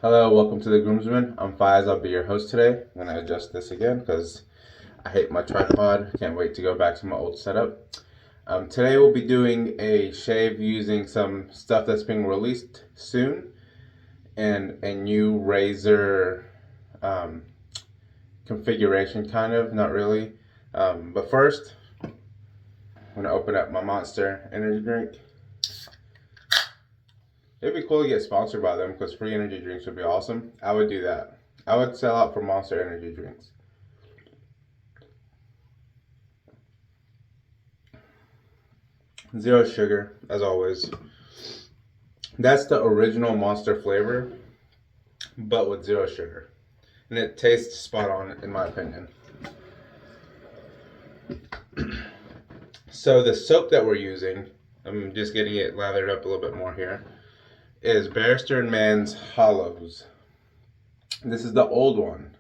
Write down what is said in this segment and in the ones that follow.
Hello, welcome to the Groomsman. I'm Faiz. I'll be your host today. I'm going to adjust this again because I hate my tripod. Can't wait to go back to my old setup. Today we'll be doing a shave using some stuff that's being released soon and a new razor configuration, kind of, not really. But first, I'm going to open up my Monster energy drink. It'd be cool to get sponsored by them because free energy drinks would be awesome. I would do that. I would sell out for Monster energy drinks. Zero sugar, as always. That's the original Monster flavor, but with zero sugar. And it tastes spot on, in my opinion. So the soap that we're using, I'm just getting it lathered up a little bit more here, is Barrister and Man Hallows. This is the old one.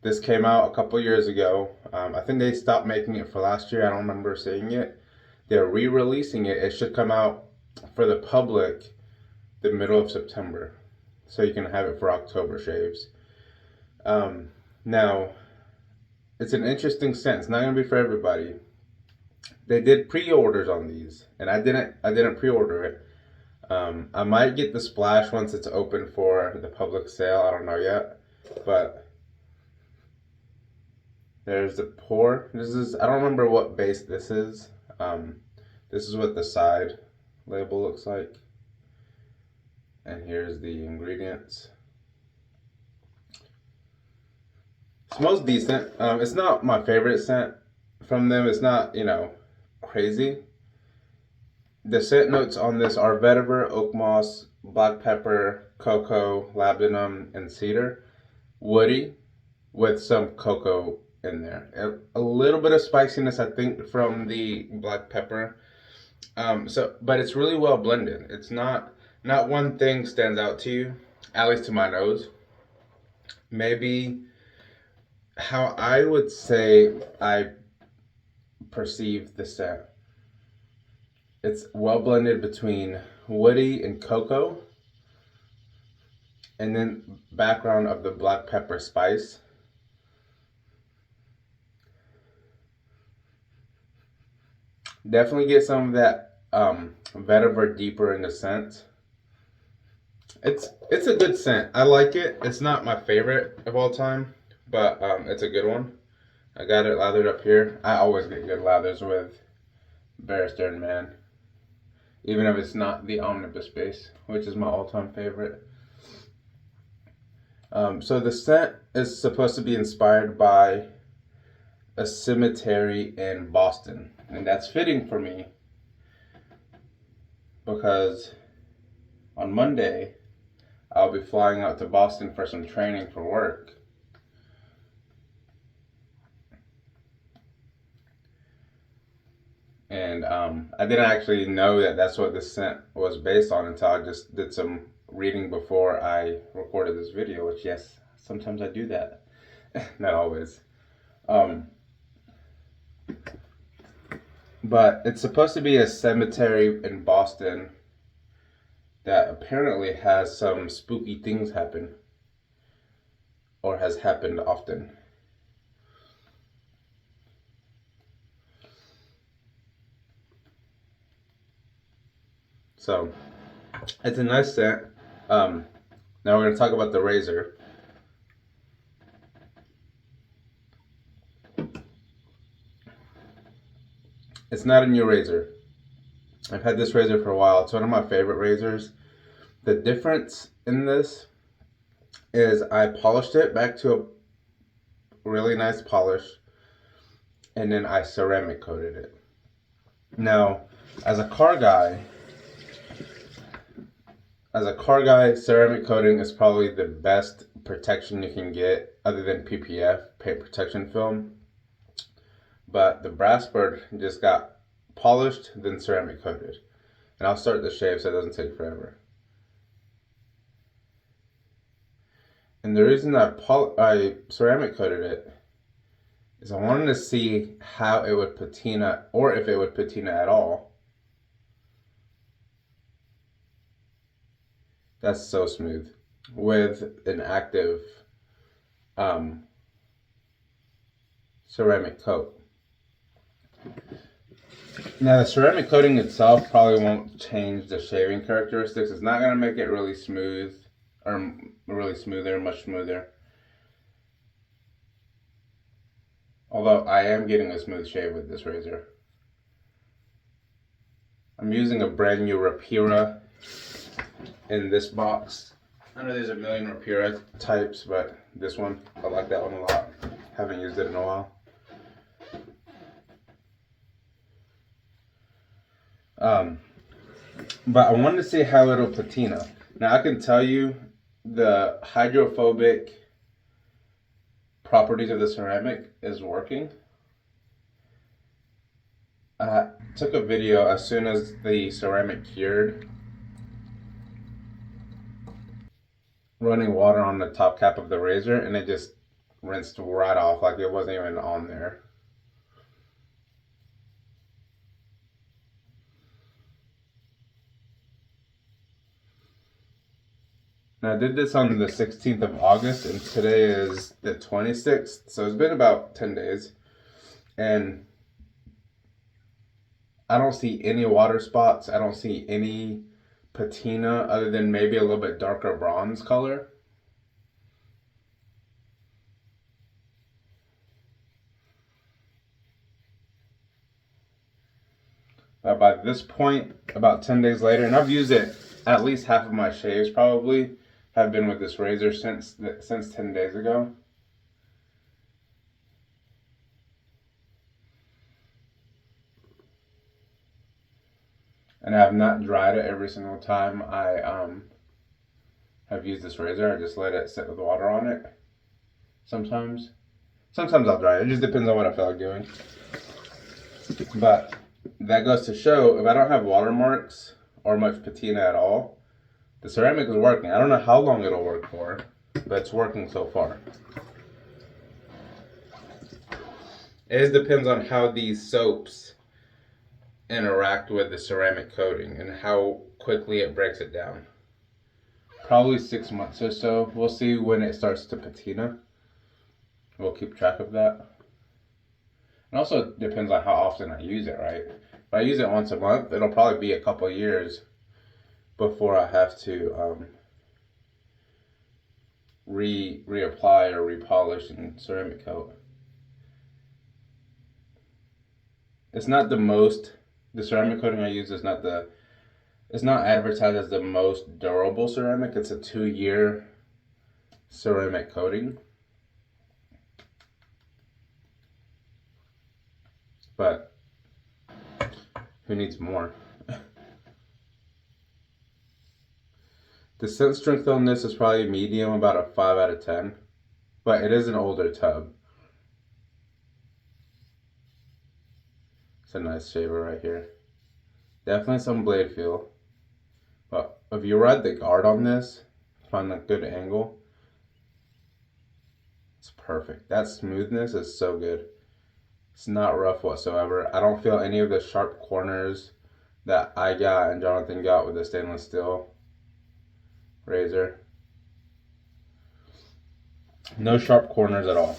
This came out a couple years ago. I think they stopped making it for last year. I don't remember seeing it. They're re-releasing it. It should come out for the public the middle of September. So you can have it for October shaves. Now, it's an interesting scent. It's not going to be for everybody. They did pre-orders on these, and I didn't pre-order it. I might get the splash once it's open for the public sale. I don't know yet, but there's the pour. I don't remember what base this is. This is what the side label looks like. And here's the ingredients. It smells decent. It's not my favorite scent from them. It's not, crazy. The scent notes on this are vetiver, oak moss, black pepper, cocoa, labdanum, and cedar. Woody, with some cocoa in there. A little bit of spiciness, I think, from the black pepper. But it's really well blended. It's not one thing stands out to you, at least to my nose. Maybe how I would say I perceive the scent. It's well blended between woody and cocoa, and then background of the black pepper spice. Definitely get some of that vetiver deeper in the scent. It's a good scent. I like it. It's not my favorite of all time, but it's a good one. I got it lathered up here. I always get good lathers with Barrister and Man, even if it's not the omnibus base, which is my all-time favorite. So the scent is supposed to be inspired by a cemetery in Boston, and that's fitting for me because on Monday I'll be flying out to Boston for some training for work. And I didn't actually know that that's what this scent was based on until I just did some reading before I recorded this video, which, yes, sometimes I do that. Not always. But it's supposed to be a cemetery in Boston that apparently has some spooky things happen, or has happened often. So it's a nice scent. Now we're going to talk about the razor. It's not a new razor. I've had this razor for a while. It's one of my favorite razors. The difference in this is I polished it back to a really nice polish, and then I ceramic coated it. Now, as a car guy, ceramic coating is probably the best protection you can get other than PPF, paint protection film. But the Blackbird just got polished, then ceramic coated. And I'll start the shave so it doesn't take forever. And the reason I ceramic coated it is I wanted to see how it would patina, or if it would patina at all. That's so smooth. with an active ceramic coat. Now, the ceramic coating itself probably won't change the shaving characteristics. It's not going to make it really smooth or really smoother, much smoother. Although I am getting a smooth shave with this razor. I'm using a brand new Rapira in this box. I know there's a million Rapira types, but this one, I like that one a lot. Haven't used it in a while. But I wanted to see how it'll patina. Now I can tell you the hydrophobic properties of the ceramic is working. I took a video as soon as the ceramic cured, running water on the top cap of the razor, and it just rinsed right off like it wasn't even on there. Now I did this on the 16th of August and today is the 26th, so it's been about 10 days. And I don't see any water spots. I don't see any patina other than maybe a little bit darker bronze color. By this point, about 10 days later, and I've used it, at least half of my shaves probably have been with this razor since 10 days ago. And I have not dried it every single time I have used this razor. I just let it sit with water on it. Sometimes I'll dry it. It just depends on what I feel like doing. But that goes to show if I don't have watermarks or much patina at all, the ceramic is working. I don't know how long it'll work for, but it's working so far. It just depends on how these soaps interact with the ceramic coating and how quickly it breaks it down. Probably 6 months or so. We'll see when it starts to patina. We'll keep track of that. It also depends on how often I use it, right? If I use it once a month, it'll probably be a couple years before I have to reapply or repolish and ceramic coat. It's not the ceramic coating I use is it's not advertised as the most durable ceramic. It's a 2-year ceramic coating. But who needs more? The scent strength on this is probably medium, about a 5 out of 10. But it is an older tub. It's a nice shaver right here. Definitely some blade feel. But if you ride the guard on this, find a good angle, it's perfect. That smoothness is so good. It's not rough whatsoever. I don't feel any of the sharp corners that I got and Jonathan got with the stainless steel razor. No sharp corners at all.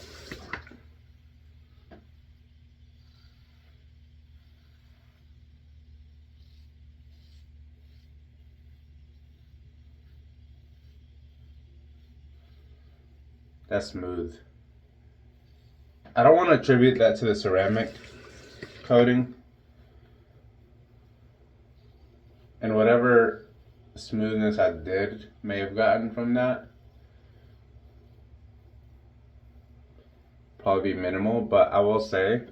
That's smooth. I don't want to attribute that to the ceramic coating. And whatever smoothness I may have gotten from that, probably be minimal. But I will say,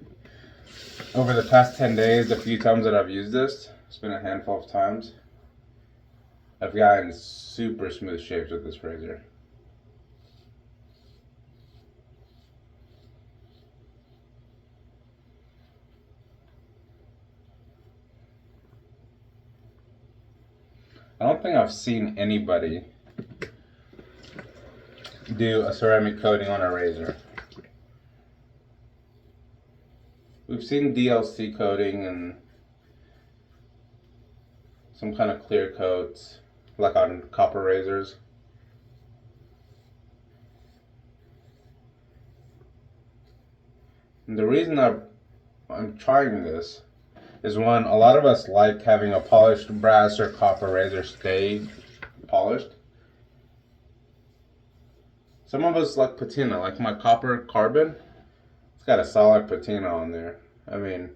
over the past 10 days, the few times that I've used this, it's been a handful of times, I've gotten super smooth shaves with this razor. I don't think I've seen anybody do a ceramic coating on a razor. We've seen DLC coating and some kind of clear coats, like on copper razors. And the reason I'm trying this is one, a lot of us like having a polished brass or copper razor stay polished. Some of us like patina, like my copper carbon. It's got a solid patina on there. I mean,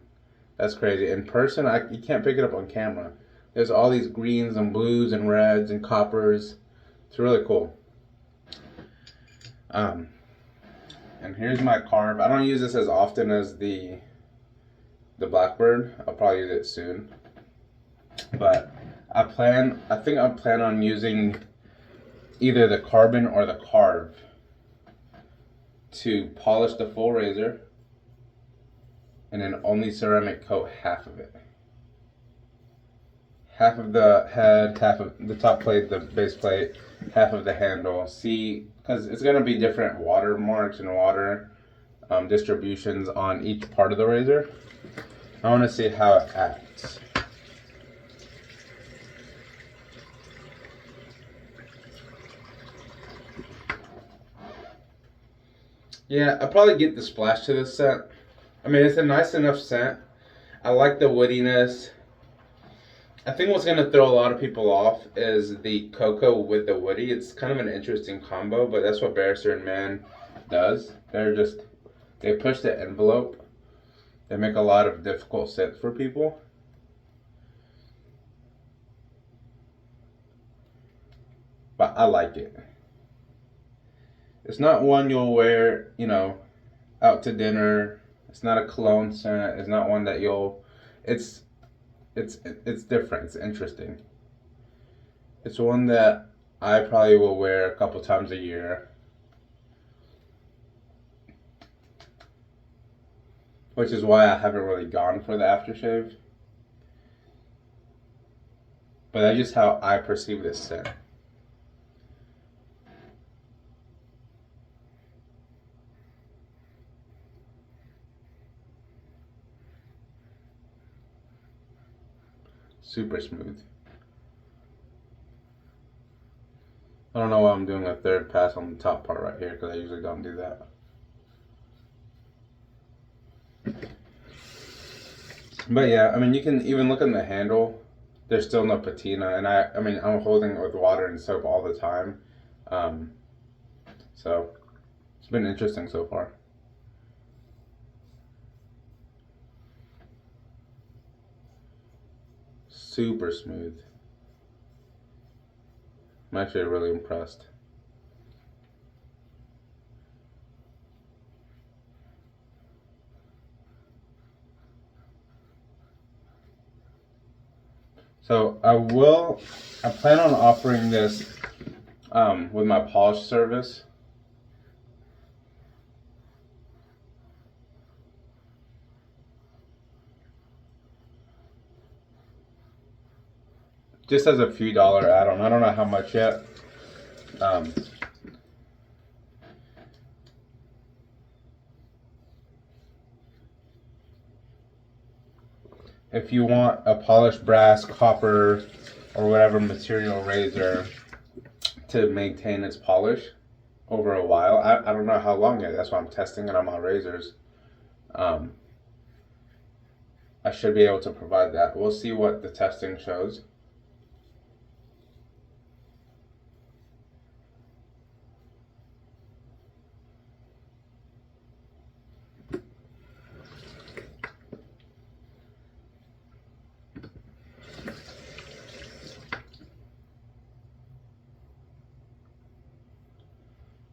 that's crazy. In person, you can't pick it up on camera. There's all these greens and blues and reds and coppers. It's really cool. And here's my carb. I don't use this as often as the Blackbird. I'll probably use it soon. But I think I plan on using either the carbon or the carve to polish the full razor and then only ceramic coat half of it. Half of the head, half of the top plate, the base plate, half of the handle. See, because it's going to be different watermarks and water distributions on each part of the razor. I want to see how it acts. Yeah, I'll probably get the splash to this scent. I mean, it's a nice enough scent. I like the woodiness. I think what's going to throw a lot of people off is the cocoa with the woody. It's kind of an interesting combo, but that's what Barrister and Man does. They push the envelope. They make a lot of difficult scents for people. But I like it. It's not one you'll wear, out to dinner. It's not a cologne scent. It's not one that it's different. It's interesting. It's one that I probably will wear a couple times a year. Which is why I haven't really gone for the aftershave. But that's just how I perceive this scent. Super smooth. I don't know why I'm doing a third pass on the top part right here, because I usually don't do that. But yeah, I mean, you can even look at the handle. There's still no patina, and I mean, I'm holding it with water and soap all the time. So it's been interesting so far. Super smooth. I'm actually really impressed. So I plan on offering this with my polish service. Just as a few dollar add-on. I don't know how much yet. If you want a polished brass, copper, or whatever material razor to maintain its polish over a while, I don't know how long yet. That's why I'm testing it on my razors. I should be able to provide that. We'll see what the testing shows.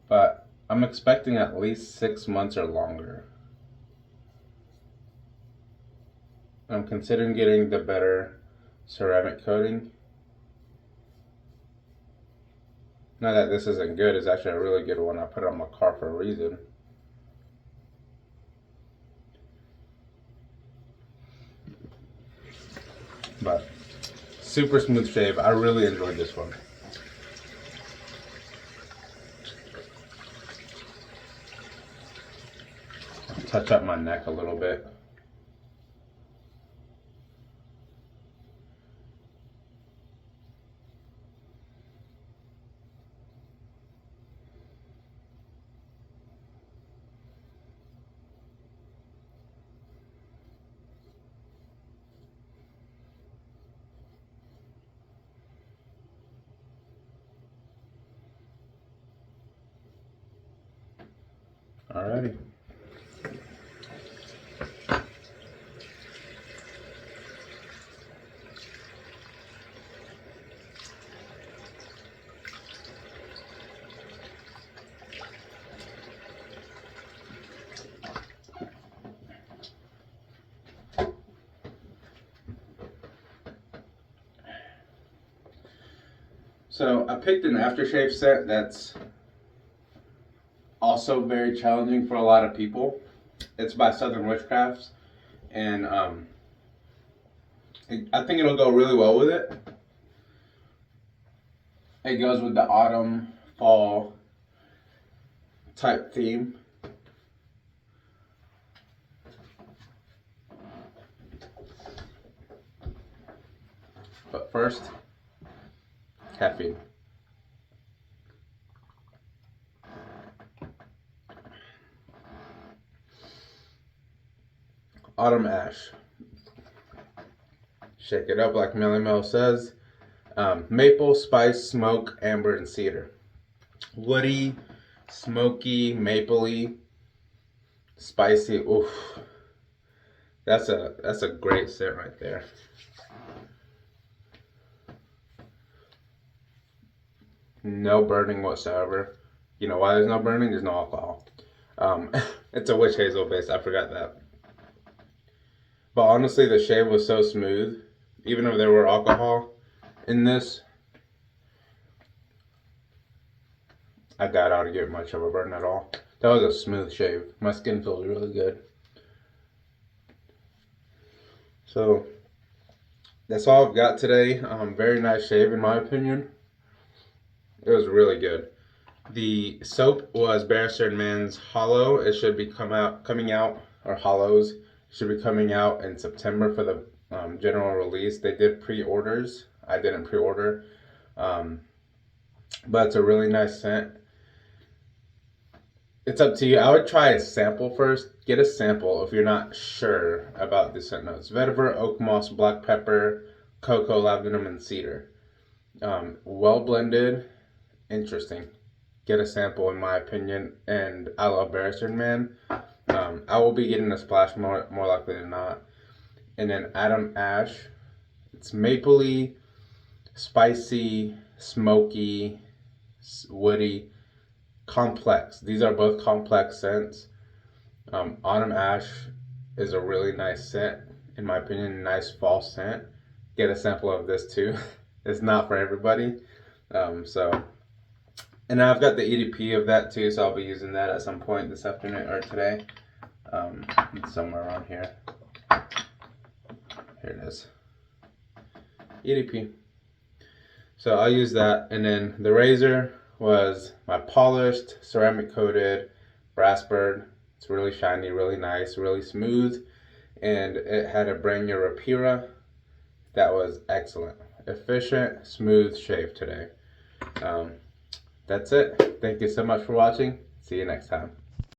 But I'm expecting at least 6 months or longer. I'm considering getting the better ceramic coating. Not that this isn't good, it's actually a really good one. I put it on my car for a reason. But super smooth shave. I really enjoyed this one. Touch up my neck a little bit. Alrighty. So I picked an aftershave scent that's also very challenging for a lot of people. It's by Southern Witchcrafts, and I think it'll go really well with it. It goes with the autumn, fall type theme. But first, caffeine. Autumn ash. Shake it up like Melly Mel says. Maple, spice, smoke, amber, and cedar. Woody, smoky, mapley, spicy. Oof. That's a great scent right there. No burning whatsoever. You know why there's no burning? There's no alcohol. It's a witch hazel base. I forgot that. But honestly, the shave was so smooth. Even if there were alcohol in this, I doubt I would get much of a burn at all. That was a smooth shave. My skin feels really good. So that's all I've got today. Very nice shave in my opinion. It was really good. The soap was Barrister and Man's Hallow. It should be coming out, or Hallows. It should be coming out in September for the general release. They did pre-orders. I didn't pre-order. But it's a really nice scent. It's up to you. I would try a sample first. Get a sample if you're not sure about the scent notes. Vetiver, oak moss, black pepper, cocoa, labdanum, and cedar. Well blended. Interesting. Get a sample in my opinion. And I love Barrister and Man. I will be getting a splash more likely than not. And then Autumn Ash. It's mapley, spicy, smoky, woody, complex. These are both complex scents. Autumn Ash is a really nice scent, in my opinion, nice fall scent. Get a sample of this too. It's not for everybody. And I've got the EDP of that too, so I'll be using that at some point this afternoon or today. It's somewhere around here. Here it is. EDP. So I'll use that. And then the razor was my polished, ceramic coated Blackbird. It's really shiny, really nice, really smooth. And it had a brand new Rapira that was excellent. Efficient, smooth shave today. That's it. Thank you so much for watching. See you next time.